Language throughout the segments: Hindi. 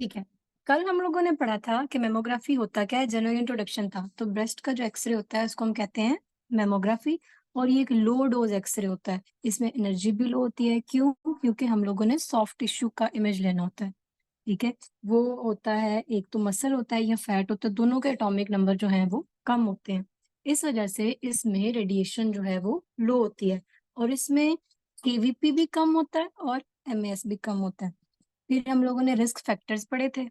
ठीक है। कल हम लोगों ने पढ़ा था कि मेमोग्राफी होता क्या है, जनरल इंट्रोडक्शन था। तो ब्रेस्ट का जो एक्सरे होता है उसको हम कहते हैं मेमोग्राफी, और ये एक लो डोज एक्सरे होता है। इसमें एनर्जी भी लो होती है। क्यों? क्योंकि हम लोगों ने सॉफ्ट टिश्यू का इमेज लेना होता है। ठीक है। वो होता है, एक तो मसल होता है या फैट होता है, दोनों के एटॉमिक नंबर जो है वो कम होते हैं। इस वजह से इसमें रेडिएशन जो है वो लो होती है, और इसमें केवीपी भी कम होता है और एमएस भी कम होता है। फिर हम लोगों ने रिस्क फैक्टर्स पढ़े थे।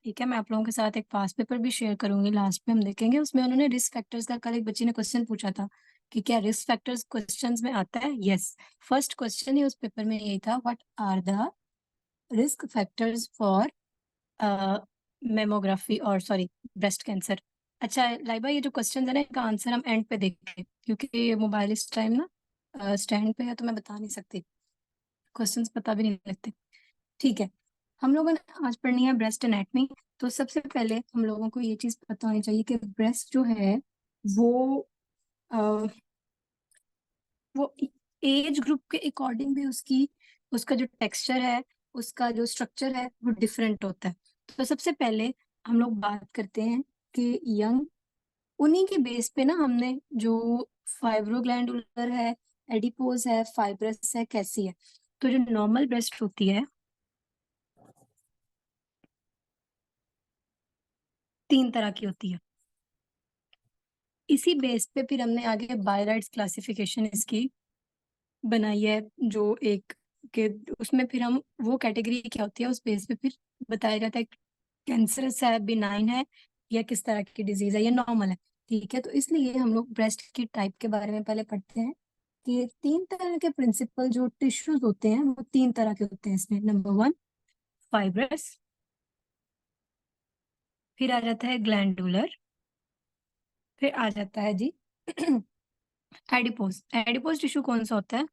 ठीक है, मैं आप लोगों के साथ एक पास पेपर भी शेयर करूंगी, लास्ट में हम देखेंगे। उसमें उन्होंने रिस्क फैक्टर्स का, कल एक बच्ची ने क्वेश्चन पूछा था कि क्या रिस्क फैक्टर्स क्वेश्चंस में आता है। यस, फर्स्ट क्वेश्चन ही उस पेपर में यही था, what are the risk factors for mammography और सॉरी ब्रेस्ट कैंसर। अच्छा लाइबा, ये जो क्वेश्चन है ना, इनका आंसर हम एंड पे देखेंगे, क्योंकि मोबाइल इस टाइम ना स्टैंड पे है, तो मैं बता नहीं सकती, क्वेश्चंस पता भी नहीं लगते। ठीक है, हम लोगों ने आज पढ़नी है ब्रेस्ट एनेटमी। तो सबसे पहले हम लोगों को ये चीज पता होनी चाहिए कि ब्रेस्ट जो है वो अ, वो एज ग्रुप के अकॉर्डिंग भी उसकी उसका जो टेक्सचर है, उसका जो स्ट्रक्चर है वो डिफरेंट होता है। तो सबसे पहले हम लोग बात करते हैं कि यंग, उन्हीं के बेस पे ना हमने जो फाइब्रोग्लैंडुलर है, एडिपोज है, फाइब्रस है, कैसी है। तो जो नॉर्मल ब्रेस्ट होती है 3 तरह की होती है। इसी बेस पे फिर हमने आगे बायराइट्स क्लासिफिकेशन इसकी बनाई है, जो एक के उसमें फिर हम वो कैटेगरी क्या होती है उस बेस पे फिर बताया जाता है कैंसरस है, बिनाइन है, या किस तरह की डिजीज है, या नॉर्मल है। ठीक है, तो इसलिए हम लोग ब्रेस्ट की टाइप के बारे में पहले पढ़ते हैं कि 3 तरह के प्रिंसिपल जो टिश्यूज होते हैं वो 3 तरह के होते हैं। इसमें नंबर 1 फाइब्रस, फिर आ जाता है ग्लैंडुलर, फिर आ जाता है जी एडिपोज। एडिपोज टिश्यू कौन सा होता है?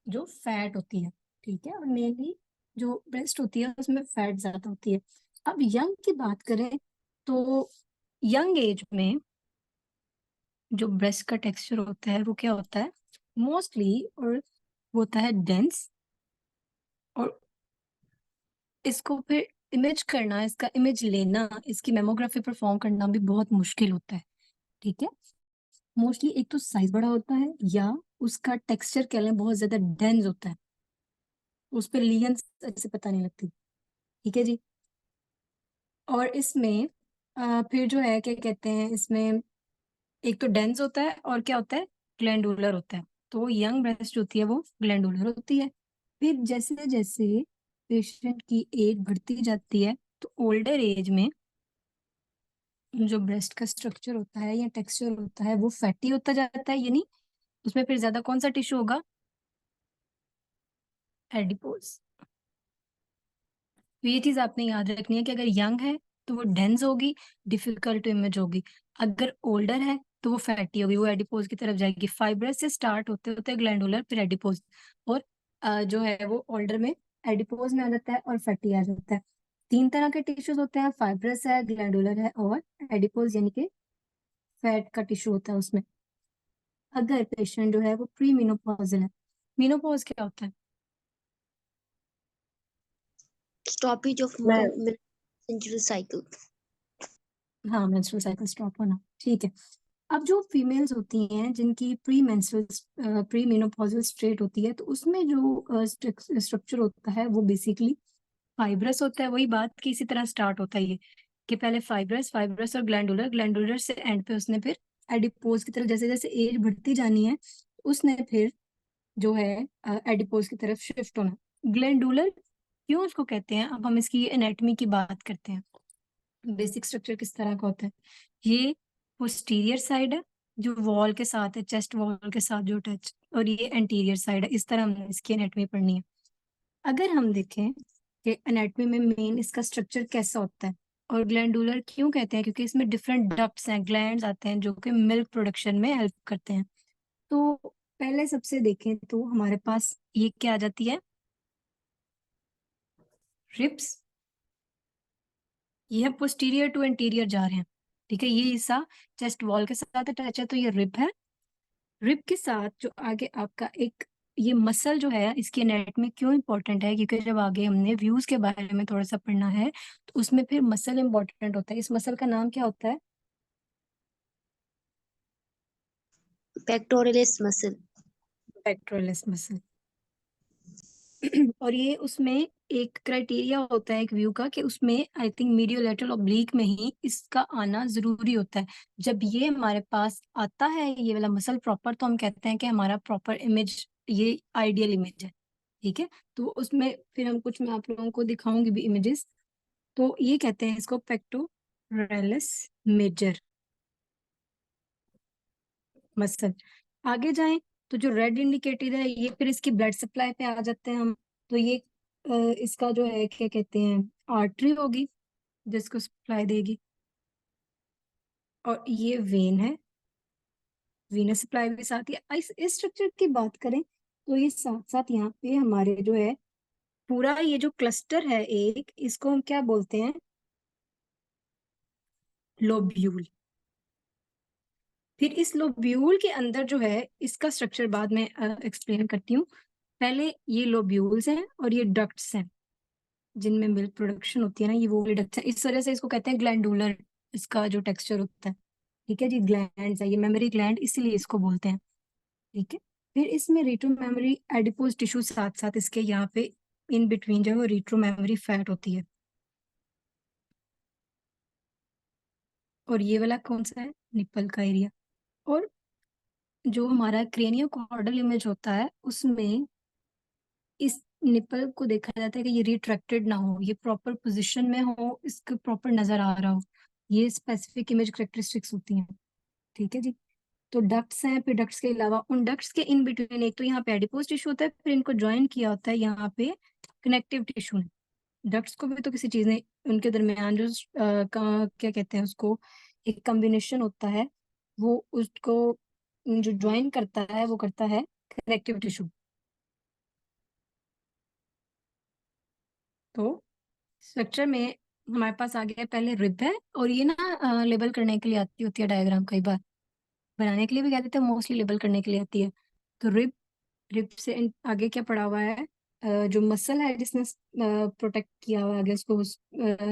जो फैट होती है। ठीक है, और मेनली जो ब्रेस्ट होती है उसमें फैट ज्यादा होती है। अब यंग की बात करें तो यंग एज में जो ब्रेस्ट का टेक्सचर होता है वो क्या होता है मोस्टली, और वो होता है डेंस। और इसको फिर इमेज करना, इसका इमेज लेना, इसकी मेमोग्राफी परफॉर्म करना भी बहुत मुश्किल होता है। ठीक है, मोस्टली एक तो साइज बड़ा होता है, या उसका टेक्सचर कह लें बहुत ज्यादा डेंस होता है, उस पर लियंस ऐसे पता नहीं लगती। ठीक है जी। और इसमें फिर जो है क्या कहते हैं, इसमें एक तो डेंस होता है और क्या होता है, ग्लैंडुलर होता है। तो यंग ब्रेस्ट होती है वो ग्लैंडुलर होती है। फिर जैसे जैसे पेशेंट की एज बढ़ती जाती है तो ओल्डर एज में जो ब्रेस्ट का स्ट्रक्चर होता है या टेक्सचर होता है वो फैटी होता जाता है, यानी उसमें फिर ज्यादा कौन सा टिश्यू होगा, एडिपोज। तो ये चीज आपने याद रखनी है कि अगर यंग है तो वो डेंस होगी, डिफिकल्ट टू इमेज होगी। अगर ओल्डर है तो वो फैटी होगी, वो एडिपोज की तरफ जाएगी। फाइब्रस से स्टार्ट होते होते ग्लैंडुलर, फिर एडिपोज, और जो है वो ओल्डर में एडिपोज में आ जाता है और फैटी आ जाता है। 3 तरह के टिश्यूज होते हैं, फाइब्रस है, ग्लैंडुलर है और एडिपोज, यानी कि फैट का टिश्यू होता है उसमें। अगर पेशेंट जो है वो प्री मीनोपॉजल है, मीनोपॉज क्या होता है? Stoppage of मैं menstrual cycle. हाँ, मेंस्ट्रुअल साइकिल स्टॉप होना। ठीक है, अब जो फीमेल्स होती हैं जिनकी प्री मेनोपॉजल स्टेट होती है, तो उसमें जो स्ट्रक्चर होता है वो बेसिकली फाइब्रस होता है। वही बात कि इसी तरह स्टार्ट होता है ये, कि पहले फाइब्रस, फाइब्रस और ग्लैंडुलर, ग्लैंडुलर से एंड पे उसने फिर एडिपोज की तरफ, जैसे जैसे एज बढ़ती जानी है उसने फिर जो है एडिपोज की तरफ शिफ्ट होना। ग्लैंडुलर क्यों उसको कहते हैं, अब हम इसकी एनाटॉमी की बात करते हैं। बेसिक स्ट्रक्चर किस तरह का होता है, ये पोस्टीरियर साइड है जो वॉल के साथ है, चेस्ट वॉल के साथ जो टच, और ये एंटीरियर साइड है। इस तरह हमने इसकी एनाटॉमी पढ़नी है। अगर हम देखें कि एनाटॉमी में मेन इसका स्ट्रक्चर कैसा होता है, और ग्लैंडुलर क्यों कहते हैं, क्योंकि इसमें डिफरेंट डक्ट्स हैं, ग्लैंड्स आते हैं जो कि मिल्क प्रोडक्शन में हेल्प करते हैं। तो पहले सबसे देखें तो हमारे पास ये क्या आ जाती है, रिब्स। ये पोस्टीरियर टू एंटीरियर जा रहे हैं। ठीक है, ये हिस्सा चेस्ट वॉल के साथ अटैच है, तो ये रिब है। रिब के साथ जो आगे आपका एक ये मसल जो है इसकी एनाटॉमी क्यों इंपॉर्टेंट है, क्योंकि जब आगे हमने व्यूज के बारे में थोड़ा सा पढ़ना है तो उसमें फिर मसल इंपॉर्टेंट होता है। इस मसल का नाम क्या होता है? Pectoralis muscle. Pectoralis muscle. और ये उसमें एक क्राइटेरिया होता है एक व्यू का कि उसमें I think media lateral oblique में ही इसका आना जरूरी होता है। जब ये हमारे पास आता है ये वाला मसल प्रॉपर, तो हम कहते हैं कि हमारा प्रॉपर इमेज, ये आइडियल इमेज है। ठीक है, तो उसमें फिर हम कुछ, मैं आप लोगों को दिखाऊंगी भी इमेजेस। तो ये कहते हैं इसको पेक्टोरलिस मेजर मसल। आगे जाएं तो जो रेड इंडिकेटेड है ये फिर इसकी ब्लड सप्लाई पे आ जाते हैं हम। तो ये इसका जो है क्या कहते हैं, आर्टरी होगी जिसको सप्लाई देगी। और ये वेन है, वीनस सप्लाई भी साथ ही। इस स्ट्रक्चर की बात करें तो ये साथ साथ यहाँ पे हमारे जो है पूरा ये जो क्लस्टर है एक, इसको हम क्या बोलते हैं? लोब्यूल। फिर इस लोब्यूल के अंदर जो है इसका स्ट्रक्चर बाद में एक्सप्लेन करती हूँ। पहले ये लोब्यूल्स हैं और ये डक्ट्स हैं जिनमें मिल्क प्रोडक्शन होती है ना, ये वो डक्ट्स हैं। इस वजह से इसको कहते हैं ग्लैंडुलर, इसका जो टेक्सचर होता है। ठीक है जी, ग्लैंड है ये, मेमोरी ग्लैंड इसीलिए इसको बोलते हैं। ठीक है, फिर इसमें रेट्रो मेमोरी एडिपोज टिश्यू साथ साथ इसके यहाँ पे इन बिटवीन जो है वो रेट्रो मेमोरी फैट होती है। और ये वाला कौन सा है? निप्पल का एरिया। और जो हमारा क्रेनियो कॉर्डल इमेज होता है उसमें इस निपल को देखा जाता है कि ये रिट्रैक्टेड ना हो, ये प्रॉपर पोजीशन में हो, इसको प्रॉपर नजर आ रहा हो। ये स्पेसिफिक इमेज करेक्टरिस्टिक्स होती हैं। ठीक है जी। तो डक्ट्स हैं, फिर डक्ट्स के अलावा उन डक्ट्स के इन बिटवीन एक तो यहाँ पे एडिपोज टिश्यू होता है, फिर इनको ज्वाइन किया होता है यहाँ पे कनेक्टिव टिश्यू ने। डक्ट्स को भी तो किसी चीज ने उनके दरमियान जो क्या कहते हैं उसको, एक कॉम्बिनेशन होता है, वो उसको जो ज्वाइन करता है वो करता है कनेक्टिव टिश्यू। तो स्ट्रक्चर में हमारे पास आ गया पहले रिब है, और ये ना लेबल करने के लिए आती होती है डायग्राम, कई बार बनाने के लिए भी कह देते हैं, मोस्टली लेबल करने के लिए आती है। तो रिब, रिब से आगे क्या पड़ा हुआ है? जो मसल है जिसने प्रोटेक्ट किया हुआ है आगे उसको,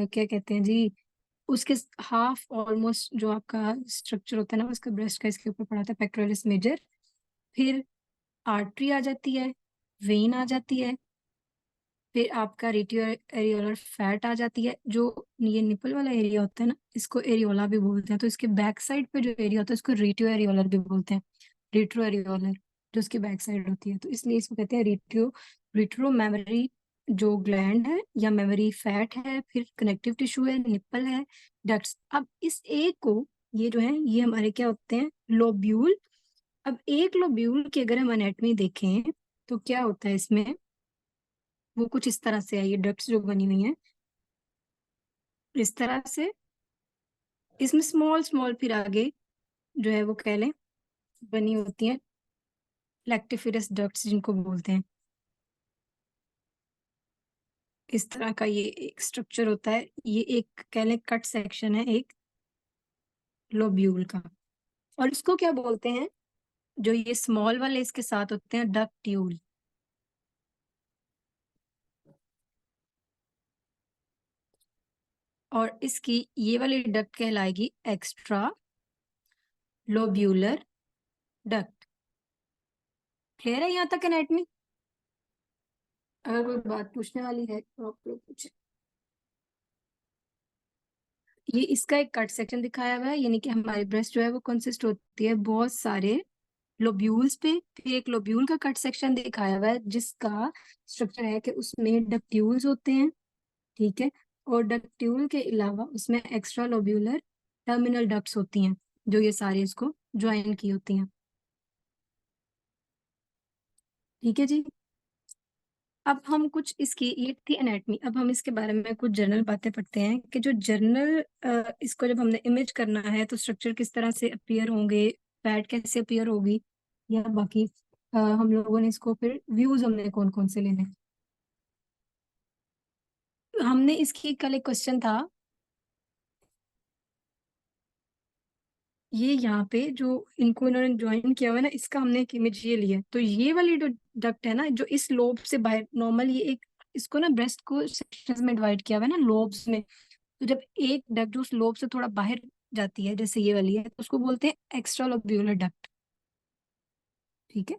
क्या कहते हैं जी, उसके हाफ ऑलमोस्ट जो आपका स्ट्रक्चर होता है ना उसका ब्रेस्ट का, इसके ऊपर पड़ा था पेक्टोरलिस मेजर। फिर आर्टरी आ जाती है, वेन आ जाती है, फिर आपका रेटियो एरियोलर फैट आ जाती है। जो ये निपल वाला एरिया होता है ना इसको एरियोला भी बोलते हैं। तो इसके बैक साइड पे जो एरिया होता है इसको रेटियो एरियोलर भी बोलते हैं, रेट्रो एरियोलर, जो उसकी बैक साइड होती है। तो इसलिए इसको कहते हैं रेट्रो, रेट्रो मेमोरी जो ग्लैंड है या मेमोरी फैट है, फिर कनेक्टिव टिश्यू है, निप्पल है, डक्ट्स। अब इस एक को, ये जो है ये हमारे क्या होते हैं? लोब्यूल। अब एक लोब्यूल की अगर हम एनाटॉमी देखें तो क्या होता है इसमें, वो कुछ इस तरह से है। ये डक्ट्स जो बनी हुई हैं इस तरह से, इसमें स्मॉल स्मॉल फिर आगे जो है वो कह लें बनी होती हैं लैक्टिफिरस डक्ट्स जिनको बोलते हैं। इस तरह का ये एक स्ट्रक्चर होता है, ये एक कह लें कट सेक्शन है एक लोब्यूल का। और इसको क्या बोलते हैं, जो ये स्मॉल वाले इसके साथ होते हैं, डक्ट्यूल। और इसकी ये वाली डक्ट कहलाएगी एक्स्ट्रा लोब्यूलर डक्ट। क्लियर है यहाँ तक एनाटॉमी? अगर कोई बात पूछने वाली है तो आप लोग पूछे। ये इसका एक कट सेक्शन दिखाया हुआ है, यानी कि हमारी ब्रेस्ट जो है वो कंसिस्ट होती है बहुत सारे लोब्यूल्स पे। फिर एक लोब्यूल का कट सेक्शन दिखाया हुआ है जिसका स्ट्रक्चर है कि उसमें डक्ट्यूल्स होते हैं। ठीक है, और डक्ट्यूल के अलावा उसमें एक्स्ट्रा लोब्यूलर टर्मिनल डक्ट्स होती हैं जो ये सारे इसको ज्वाइन की होती हैं। ठीक है जी। अब हम कुछ इसकी, ये थी एनाटॉमी, अब हम इसके बारे में कुछ जनरल बातें पढ़ते हैं कि जो जनरल इसको जब हमने इमेज करना है तो स्ट्रक्चर किस तरह से अपीयर होंगे, फैट कैसे अपीयर होगी, या बाकी हम लोगों ने इसको फिर व्यूज हमने कौन कौन से लेने। हमने इसकी कल एक क्वेश्चन था, ये यहाँ पे जो इनको इन्होंने ज्वाइन किया हुआ है ना, इसका हमने एक इमेज ये लिया है। तो ये वाली जो डक्ट है ना, जो इस लोब से बाहर, नॉर्मल ये एक, इसको ना ब्रेस्ट को सेक्शंस में डिवाइड किया हुआ है ना, लोब्स में। तो जब एक डक्ट जो उस लोब से थोड़ा बाहर जाती है, जैसे ये वाली है, तो उसको बोलते हैं एक्स्ट्रा लोब्यूलर डक्ट। ठीक है।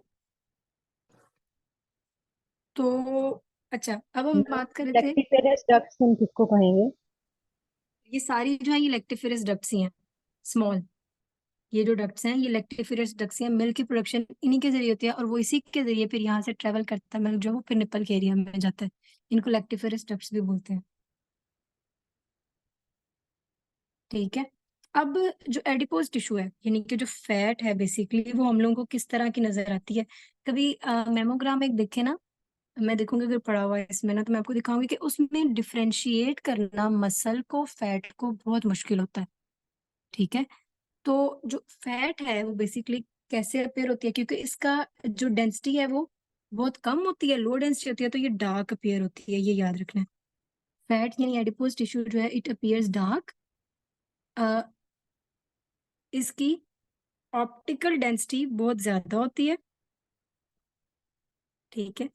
तो अच्छा, अब हम बात कर रहे थे, लेक्टिफेरस डक्ट्स हम किसको कहेंगे? ये सारी जो है ये लेक्टिफेरस डक्ट्स ही हैं, स्मॉल। ये जो डक्ट्स हैं ये लेक्टिफेरस डक्ट्स हैं। मिल्क की प्रोडक्शन इन्हीं के जरिए होती है, और वो इसी के जरिए फिर यहाँ से ट्रेवल करता है मिल्क, जो वो फिर निप्पल के एरिया में जाता है। इनको लेक्टिफेरस डक्ट्स भी बोलते हैं। ठीक है। अब जो एडिपोज टिश्यू है, यानी कि जो फैट है बेसिकली, वो हम लोगों को किस तरह की नजर आती है? कभी मेमोग्राम एक देखे ना, मैं देखूंगी अगर पढ़ा हुआ है इसमें ना, तो मैं आपको दिखाऊंगी कि उसमें डिफरेंशिएट करना मसल को फैट को बहुत मुश्किल होता है। ठीक है। तो जो फैट है वो बेसिकली कैसे अपेयर होती है, क्योंकि इसका जो डेंसिटी है वो बहुत कम होती है, लो डेंसिटी होती है, तो ये डार्क अपेयर होती है, ये याद रखना है। फैट यानी एडिपोज टिश्यू जो है, इट अपियर्स डार्क। इसकी ऑप्टिकल डेंसिटी बहुत ज्यादा होती है। ठीक है।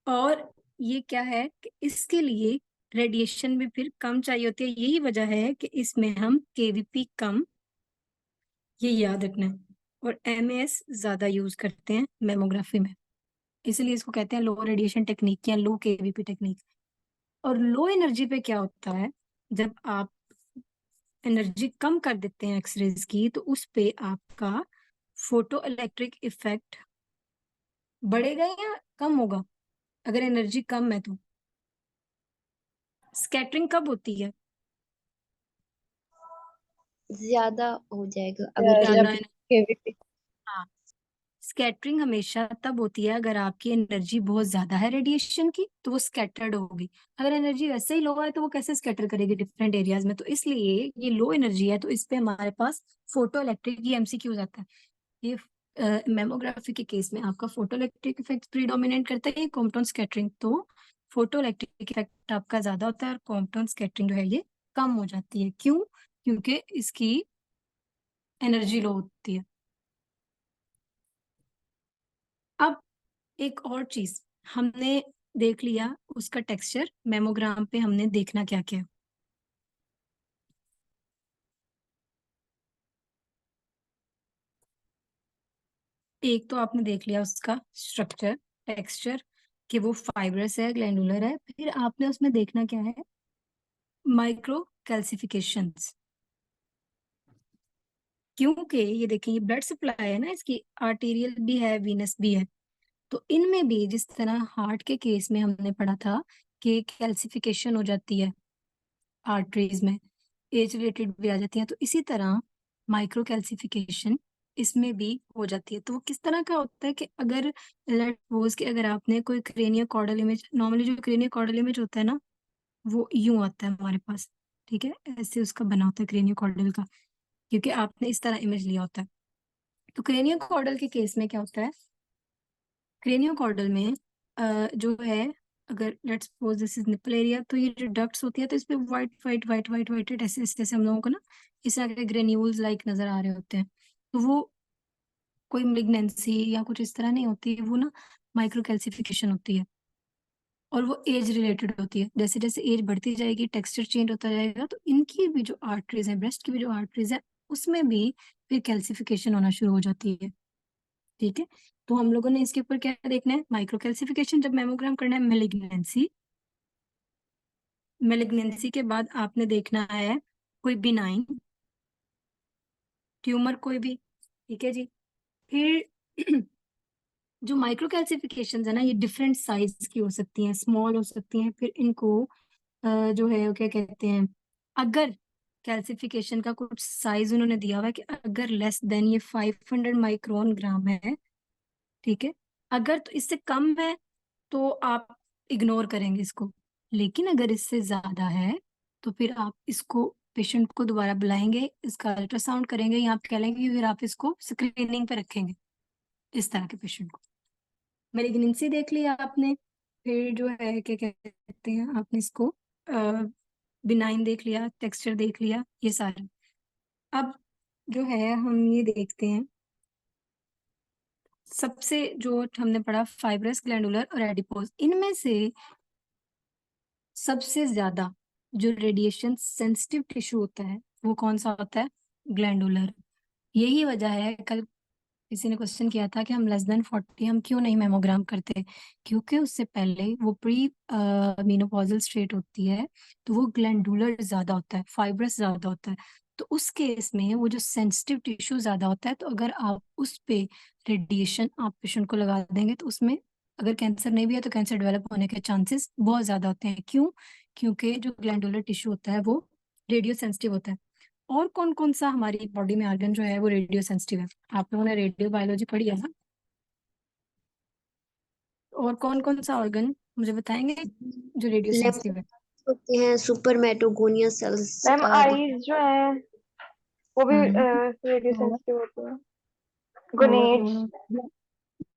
और ये क्या है कि इसके लिए रेडिएशन भी फिर कम चाहिए होती है। यही वजह है कि इसमें हम केवीपी कम, ये याद रखना है, और एमएस ज्यादा यूज करते हैं मेमोग्राफी में। इसलिए इसको कहते हैं लो रेडिएशन टेक्निक या लो केवीपी टेक्निक। और लो एनर्जी पे क्या होता है, जब आप एनर्जी कम कर देते हैं एक्सरेज की, तो उस पे आपका फोटो इलेक्ट्रिक इफेक्ट बढ़ेगा या कम होगा? अगर एनर्जी कम है तो स्कैटरिंग कब होती है? ज्यादा हो जाएगा अगर ज्यादा जब है। केवीपी हाँ, स्कैटरिंग हमेशा तब होती है अगर आपकी एनर्जी बहुत ज्यादा है रेडिएशन की, तो वो स्कैटर्ड होगी। अगर एनर्जी वैसे ही लो है तो वो कैसे स्कैटर करेगी डिफरेंट एरियाज में? तो इसलिए ये लो एनर्जी है, तो इस पे हमारे पास फोटो इलेक्ट्रिक, ये एमसीक्यू जाता है। ये मेमोग्राफी के केस में आपका फोटो इलेक्ट्रिक इफेक्ट प्रीडोमिनेट करता है, कॉम्पटाउन स्कैटरिंग तो फोटो इलेक्ट्रिक इफेक्ट आपका ज्यादा होता है, और कॉम्पटाउन स्कैटरिंग जो है ये कम हो जाती है। क्यों? क्योंकि इसकी एनर्जी लो होती है। अब एक और चीज हमने देख लिया, उसका टेक्सचर मेमोग्राम पे हमने देखना क्या क्या। एक तो आपने देख लिया उसका स्ट्रक्चर, टेक्सचर, कि वो फाइब्रस है, ग्लैंडुलर है। फिर आपने उसमें देखना क्या है, माइक्रो कैल्सिफिकेशंस। क्योंकि ये देखिए, ये ब्लड सप्लाई है ना इसकी, आर्टेरियल भी है, वीनस भी है। तो इनमें भी जिस तरह हार्ट के केस में हमने पढ़ा था कि कैल्सिफिकेशन हो जाती है आर्टरीज में, एज रिलेटेड भी आ जाती है, तो इसी तरह माइक्रो कैल्सिफिकेशन इसमें भी हो जाती है। तो वो किस तरह का होता है कि अगर लेट्स सपोज कि अगर आपने कोई क्रेनियो कॉर्डल इमेज, नॉर्मली जो क्रेनियो कॉर्डल इमेज होता है ना, वो यूं आता है हमारे पास। ठीक है, ऐसे उसका बना होता है क्रेनियो कॉर्डल का, क्योंकि आपने इस तरह इमेज लिया होता है। तो क्रेनियो कॉर्डल के केस में क्या होता है, क्रेनियो कॉर्डल में जो है, अगर let's suppose this is nipple area, तो ये जो डक्ट्स होती है, तो इस पे white white white white white ऐसे ऐसे ऐसे हम लोगों को ना इस तरह के ग्रेन्यूल्स लाइक नजर आ रहे होते हैं। तो वो कोई मिलिग्नेंसी या कुछ इस तरह नहीं होती है, वो ना माइक्रो कैल्सिफिकेशन होती है। और वो एज रिलेटेड होती है, जैसे जैसे एज बढ़ती जाएगी टेक्सचर चेंज होता जाएगा। तो इनकी भी जो आर्टरीज है, ब्रेस्ट की भी जो आर्टरीज है, उसमें भी फिर कैल्सिफिकेशन होना शुरू हो जाती है। ठीक है। तो हम लोगों ने इसके ऊपर क्या देखना है, माइक्रो कैल्सिफिकेशन जब मेमोग्राम करना है, मेलिग्नेंसी, मेलिग्नेंसी के बाद आपने देखना है कोई बिनाइन ट्यूमर कोई भी। ठीक है जी। फिर जो माइक्रो कैल्सिफिकेशन है ना, ये डिफरेंट साइज की हो सकती हैं, स्मॉल हो सकती हैं। फिर इनको जो है वो क्या कहते हैं, अगर कैल्सिफिकेशन का कुछ साइज उन्होंने दिया हुआ है कि अगर लेस देन ये 500 माइक्रोन ग्राम है, ठीक है, अगर तो इससे कम है तो आप इग्नोर करेंगे इसको। लेकिन अगर इससे ज्यादा है तो फिर आप इसको, पेशेंट को दोबारा बुलाएंगे, इसका अल्ट्रासाउंड करेंगे, या आप कह लेंगे कि फिर आप इसको स्क्रीनिंग पे रखेंगे, इस तरह के पेशेंट को। मेलिग्नेंसी देख लिया आपने, फिर जो है क्या कहते हैं, आपने इसको बिनाइन देख लिया, टेक्सचर देख लिया, ये सारे। अब जो है हम ये देखते हैं, सबसे जो हमने पढ़ा फाइब्रस, ग्लैंडुलर और एडिपोज, इनमें से सबसे ज्यादा जो रेडिएशन सेंसिटिव टिश्यू होता है वो कौन सा होता है? ग्लैंडुलर। यही वजह है, कल किसी ने क्वेश्चन किया था कि हम लेस देन 40 हम क्यों नहीं मेमोग्राम करते, क्योंकि उससे पहले वो प्री मेनोपॉजल स्टेट होती है, तो वो ग्लैंडुलर ज्यादा होता है, फाइब्रस ज्यादा होता है। तो उस केस में वो जो सेंसिटिव टिश्यू ज्यादा होता है, तो अगर आप उस पे रेडिएशन आप पेशेंट को लगा देंगे तो उसमें अगर कैंसर नहीं भी है तो कैंसर डेवलप होने के चांसेस बहुत ज्यादा होते हैं। क्यों? क्योंकि जो ग्लैंडुलर टिश्यू होता है वो रेडियो सेंसिटिव होता है। और कौन कौन सा हमारी बॉडी में ऑर्गन जो है वो रेडियो सेंसिटिव है? आप लोगों ने रेडियो बायोलॉजी पढ़ी है ना? और कौन कौन सा ऑर्गन मुझे बताएंगे जो रेडियो सेंसिटिव है? होते हैं सुपरमेटोगोनियल सेल्स। मैम आईज जो है वो भी हम्म रेडियो और सेंसिटिव होते हैं। गोनेड्स।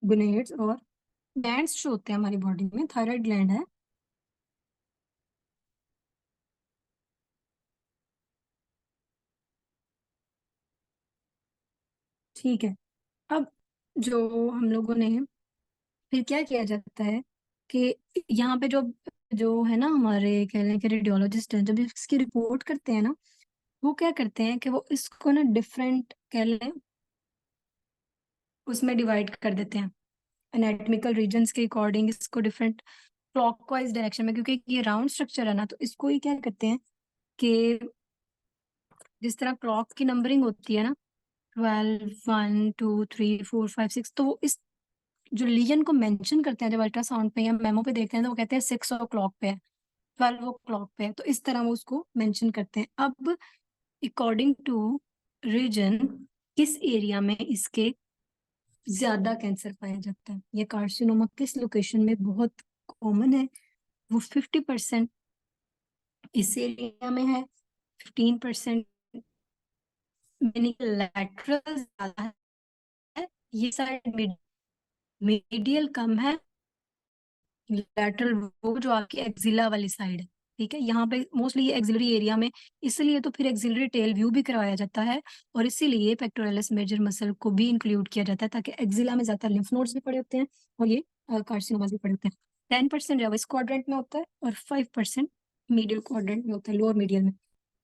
गुनेड्स और ग्लैंड्स जो होते हैं हमारी बॉडी में, थायराइड ग्लैंड है, ठीक है। अब जो हम लोगों ने फिर क्या किया जाता है कि यहाँ पे जो जो है ना हमारे कह लें कि रेडियोलॉजिस्ट हैं, जब इसकी रिपोर्ट करते हैं ना, वो क्या करते हैं कि वो इसको ना डिफरेंट कह लें उसमें डिवाइड कर देते हैं, एनाटॉमिकल रीजन्स के अकॉर्डिंग इसको डिफरेंट क्लॉकवाइज डायरेक्शन में, क्योंकि ये राउंड स्ट्रक्चर है ना, तो इसको ही क्या करते हैं कि जिस तरह क्लॉक की नंबरिंग होती है ना, 12 1 2 3 4 5 6, तो वो इस जो लीजन को मेंशन करते हैं जब अल्ट्रासाउंड पे या मेमो पे देखते हैं तो वो कहते हैं 6 o'clock पे है, 12 o'clock पे है, तो इस तरह वो उसको मेंशन करते हैं। अब अकॉर्डिंग टू रीजन किस एरिया में इसके ज्यादा कैंसर पाया जाता है, ये कार्सिनोमा किस लोकेशन में बहुत कॉमन है, वो 50% इस एरिया में है, 15% लैटरल ज्यादा है, ये साइड मीडियल कम है, लैटरल वो जो आपकी एक्सिला वाली साइड है, ठीक है, यहाँ पे मोस्टली ये एक्सिलरी एरिया में, इसलिए तो फिर एक्सिलरी टेल व्यू भी करवाया जाता है, और इसीलिए पेक्टोरलिस मेजर मसल को भी इंक्लूड किया जाता है, ताकि एक्सिला में ज्यादा लिम्फ नोड्स भी पड़े होते हैं और ये कार्सिनोमास भी पड़े होते हैं। 10% रेवस क्वाड्रेंट में होता है और 5% मीडियल क्वाड्रेंट में होता है, लोअर मीडियल में।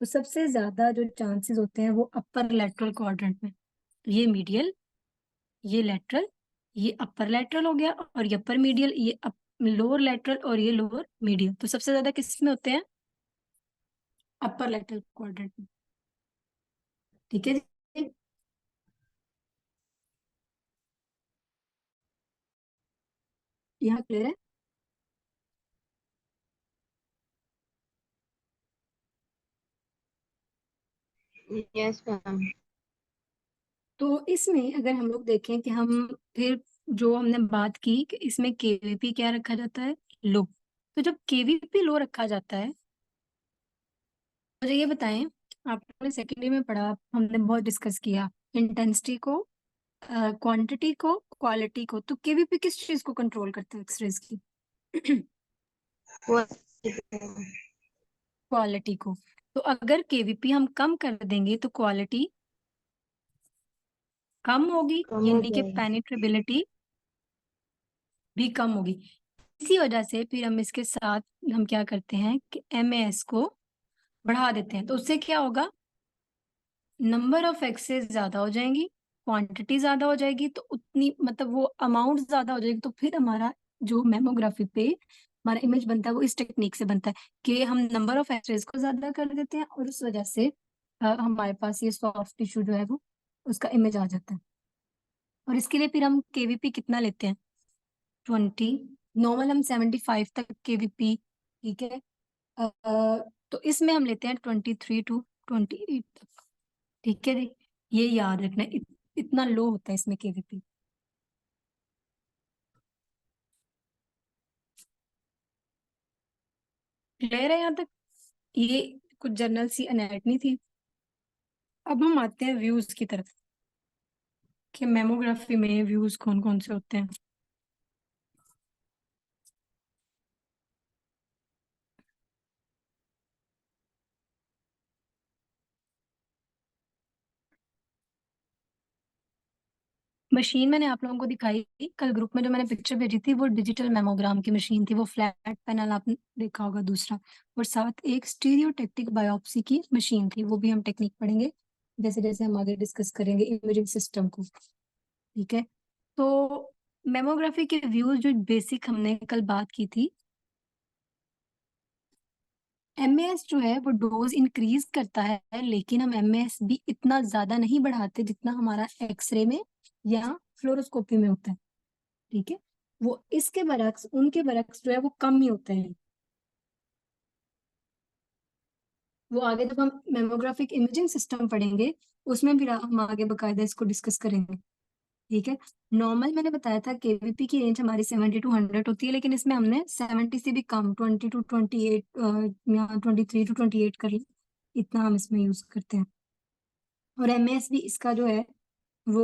तो सबसे ज्यादा जो चांसेस होते हैं वो अपर लेटरल क्वाड्रेंट में, ये मीडियल, ये लेटरल, ये अपर लेटरल हो गया, और ये अपर मीडियल, ये लोअर लेटरल और ये लोअर मीडियल। तो सबसे ज्यादा किस में होते हैं? अपर लेटरल क्वाड्रेंट में, ठीक है जी। यहाँ क्लियर है? Yes ma'am. तो इसमें अगर हम लोग देखें कि हम फिर जो हमने बात की कि इसमें केवीपी क्या रखा जाता है? लो। तो जब केवीपी लो रखा जाता है, मुझे ये बताएं, आपने सेकेंडरी में पढ़ा, हमने बहुत डिस्कस किया इंटेंसिटी को, क्वांटिटी को, क्वालिटी को, तो केवीपी किस चीज को कंट्रोल करता है एक्सरेज की? क्वालिटी को। तो अगर केवीपी हम कम कर देंगे तो क्वालिटी कम होगी, कम हो यानी कि जाएगी। पेनिट्रेबिलिटी भी कम होगी। इसी वजह से फिर हम इसके साथ हम क्या करते हैं कि एमएएस को बढ़ा देते हैं, तो उससे क्या होगा? नंबर ऑफ एक्सेस ज्यादा हो जाएंगी, क्वांटिटी ज्यादा हो जाएगी, तो उतनी मतलब वो अमाउंट ज्यादा हो जाएगी, तो फिर हमारा जो मेमोग्राफी पे हमारा इमेज बनता है वो इस टेक्निक से बनता है कि हम नंबर ऑफ एक्सरेज को ज्यादा कर देते हैं और उस वजह से हमारे पास ये सॉफ्ट टिश्यू जो है वो उसका इमेज आ जाता है। और इसके लिए फिर हम केवीपी कितना लेते हैं? 20। नॉर्मल हम 75 तक केवीपी, ठीक है। तो इसमें हम लेते हैं 23 to 28 तक, ठीक है जी। ये याद रखना है, इतना लो होता है इसमें केवीपी। क्लियर है यहाँ तक? ये कुछ जनरल सी एनाटमी थी। अब हम आते हैं व्यूज की तरफ कि मेमोग्राफी में व्यूज कौन कौन से होते हैं। मशीन मैंने आप लोगों को दिखाई कल ग्रुप में, जो मैंने पिक्चर भेजी थी वो डिजिटल मेमोग्राम की मशीन थी, वो फ्लैट पैनल आपने देखा होगा दूसरा, और साथ एक स्टीरियोटेक्टिक बायोप्सी की मशीन थी, वो भी हम टेक्निक पढ़ेंगे जैसे जैसे हम आगे डिस्कस करेंगे इमेजिंग सिस्टम को। ठीक है, तो मेमोग्राफी के व्यूज जो बेसिक हमने कल बात की थी, एमएएस जो है वो डोज इंक्रीज करता है, लेकिन हम एमएएस भी इतना ज्यादा नहीं बढ़ाते जितना हमारा एक्सरे में या फ्लोरोस्कोपी में होता है। ठीक है, वो इसके बरक्स उनके बरक्स जो है वो कम ही होते हैं। वो आगे जब हम मेमोग्राफिक इमेजिंग सिस्टम पढ़ेंगे उसमें भी हम आगे बकायदा इसको डिस्कस करेंगे। ठीक है, नॉर्मल मैंने बताया था केवीपी की रेंज हमारी 70 to 100 होती है, लेकिन इसमें हमने 70 से भी कम 20 to 28 या 23 to 28 कर लिया, इतना हम इसमें यूज करते हैं। और एमएस भी इसका जो है वो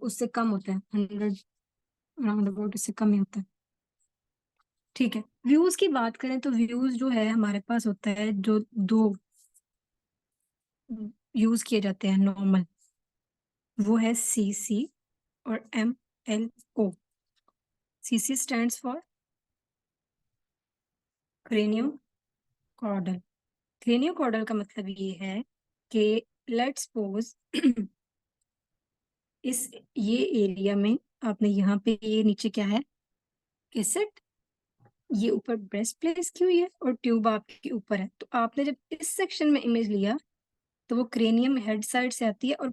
उससे कम होता है, 100 राउंड अबाउट इससे कम ही होता है। ठीक है, व्यूज की बात करें तो व्यूज जो है हमारे पास होता है, जो दो यूज किए जाते हैं नॉर्मल, वो है सीसी और MLO. CC stands for craniocaudal. Craniocaudal का मतलब ये है कि लेट्स सपोज इस ये एरिया में आपने यहाँ पे, ये नीचे क्या है, कैसेट, ये ऊपर ब्रेस्ट प्लेस की हुई है और ट्यूब आपके ऊपर है। तो आपने जब इस सेक्शन में इमेज लिया तो वो क्रेनियम हेड साइड से आती है और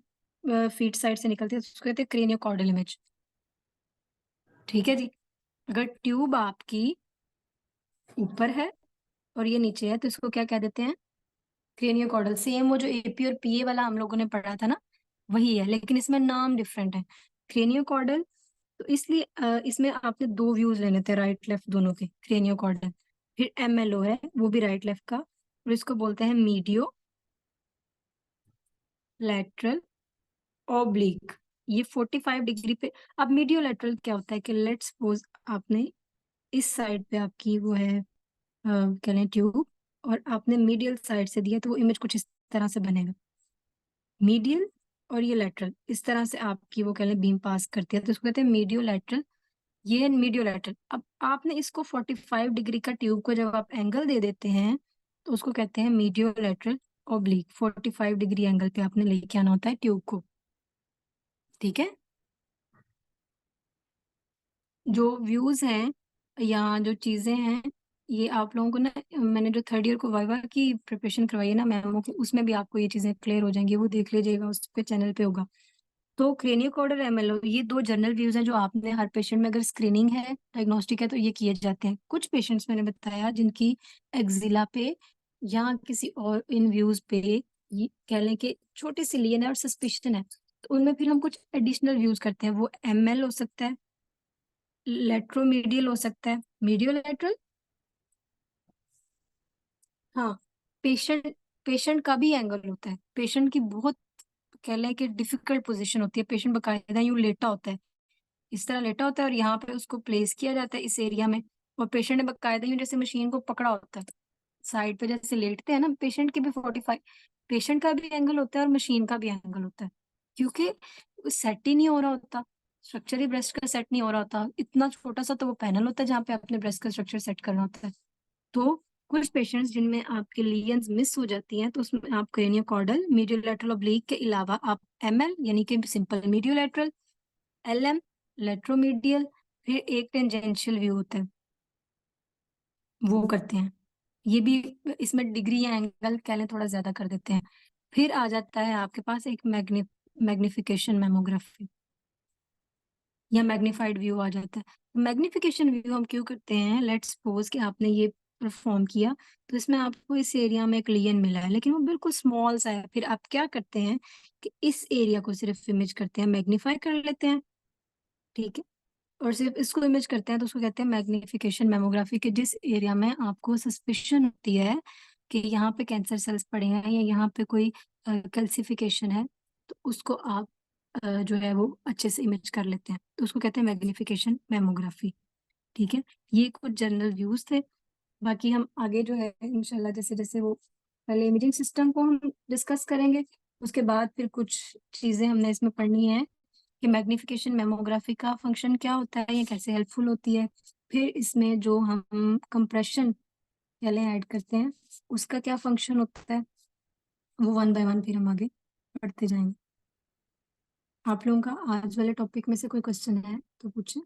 फीट साइड से निकलती है, तो उसको कहते हैं क्रेनियो कॉर्डल इमेज। ठीक है जी, अगर ट्यूब आपकी ऊपर है और ये नीचे है तो इसको क्या कह देते हैं, क्रेनियो कॉर्डल। सेम वो जो एपी और पीए वाला हम लोगों ने पढ़ा था ना, वही है, लेकिन इसमें नाम डिफरेंट है। क्रेनियो कॉर्डल, तो इसलिए इसमें आपने दो व्यूज लेने थे, राइट लेफ्ट दोनों के, क्रेनियो कॉर्डल। फिर एमएलओ है, वो भी राइट लेफ्ट का, और इसको बोलते हैं मीडियो लैटरल ओब्लिक। ये 45 डिग्री पे। अब मीडियो लैटरल क्या होता है कि लेट्स सपोज आपने इस साइड पे आपकी वो है कह लें ट्यूब, और आपने मीडियल साइड से दिया तो वो इमेज कुछ इस तरह से बनेगा, मीडियल और ये लेटरल, इस तरह से आपकी वो कह लें बीम पास करती है, तो इसको कहते हैं मीडियो लैटरल। ये है मीडियो लैटरल। अब आपने इसको 45 डिग्री का ट्यूब को जब आप एंगल दे देते हैं तो उसको कहते हैं मीडियो लैटरल ओब्लिक। 45 डिग्री एंगल पे आपने लेके आना होता है ट्यूब को। ठीक है, जो व्यूज हैं या जो चीजें हैं, ये आप लोगों को ना, मैंने जो थर्ड ईयर को वाइवा की प्रिपरेशन करवाई है ना मेमो की, उसमें भी आपको ये चीजें क्लियर हो जाएंगी, वो देख लीजिएगा, उस पे चैनल पे होगा। तो क्रेनियो कॉर्डल एमएलओ, ये दो जनरल व्यूज हैं जो आपने हर पेशेंट में, अगर स्क्रीनिंग है डायग्नोस्टिक है तो ये किए जाते हैं। कुछ पेशेंट्स मैंने बताया जिनकी एक्जिला पे या किसी और इन व्यूज पे ये कह लें कि छोटी सी लीन है और सस्पिशन है, तो उनमें फिर हम कुछ एडिशनल व्यूज करते हैं। वो एमएल हो सकता है, लेट्रोमीडियल हो सकता है, मीडियो लेटरल। हाँ, पेशेंट पेशेंट का भी एंगल होता है। पेशेंट की बहुत कह लें कि डिफिकल्ट पोजीशन होती है, पेशेंट बकायदा यूं लेटा होता है, इस तरह लेटा होता है और यहाँ पे उसको प्लेस किया जाता है इस एरिया में, और पेशेंट ने बकायदा यूं जैसे मशीन को पकड़ा होता है साइड पे, जैसे लेटते हैं ना, पेशेंट की भी 45, पेशेंट का भी एंगल होता है और मशीन का भी एंगल होता है, क्योंकि सेट ही नहीं हो रहा होता, स्ट्रक्चर ही ब्रेस्ट का सेट नहीं हो रहा होता। इतना छोटा सा तो वो पैनल होता है जहाँ पे अपने ब्रेस्ट का स्ट्रक्चर सेट करना होता है। तो कुछ पेशेंट्स जिनमें आपके लीजन्स मिस हो जाती हैं तो उसमें आप craniocaudal mediolateral oblique के अलावा आप एमएल यानी कि simple mediolateral, LM lateromedial, फिर एक टेंजेंशियल व्यू होता है, वो करते हैं। ये भी इसमें डिग्री या एंगल कह लें थोड़ा ज्यादा कर देते हैं। फिर आ जाता है आपके पास एक मैग्निफिकेशन मेमोग्राफी या मैग्निफाइड व्यू आ जाता है। मैग्निफिकेशन व्यू हम क्यों करते हैं, लेट्स सपोज कि आपने ये परफॉर्म किया तो इसमें आपको इस एरिया में एक लीजन मिला है, लेकिन वो बिल्कुल स्मॉल सा है, फिर आप क्या करते हैं कि इस एरिया को सिर्फ इमेज करते हैं, मैग्नीफाई कर लेते हैं। ठीक है, और सिर्फ इसको इमेज करते हैं तो उसको कहते हैं मैग्निफिकेशन मेमोग्राफी, के जिस एरिया में आपको सस्पिशन होती है कि यहाँ पे कैंसर सेल्स पड़े हैं या यहाँ पे कोई कैल्सिफिकेशन है, तो उसको आप जो है वो अच्छे से इमेज कर लेते हैं, तो उसको कहते हैं मैग्निफिकेशन मेमोग्राफी। ठीक है, ये कुछ जनरल व्यूज थे। बाकी हम आगे जो है इंशाल्लाह जैसे जैसे वो, पहले इमेजिंग सिस्टम को हम डिस्कस करेंगे, उसके बाद फिर कुछ चीजें हमने इसमें पढ़नी है कि मैग्निफिकेशन मेमोग्राफी का फंक्शन क्या होता है, ये कैसे हेल्पफुल होती है, फिर इसमें जो हम कंप्रेशन पहले ऐड करते हैं उसका क्या फंक्शन होता है, वो वन बाय वन फिर हम आगे पढ़ते जाएंगे। आप लोगों का आज वाले टॉपिक में से कोई क्वेश्चन है तो पूछें।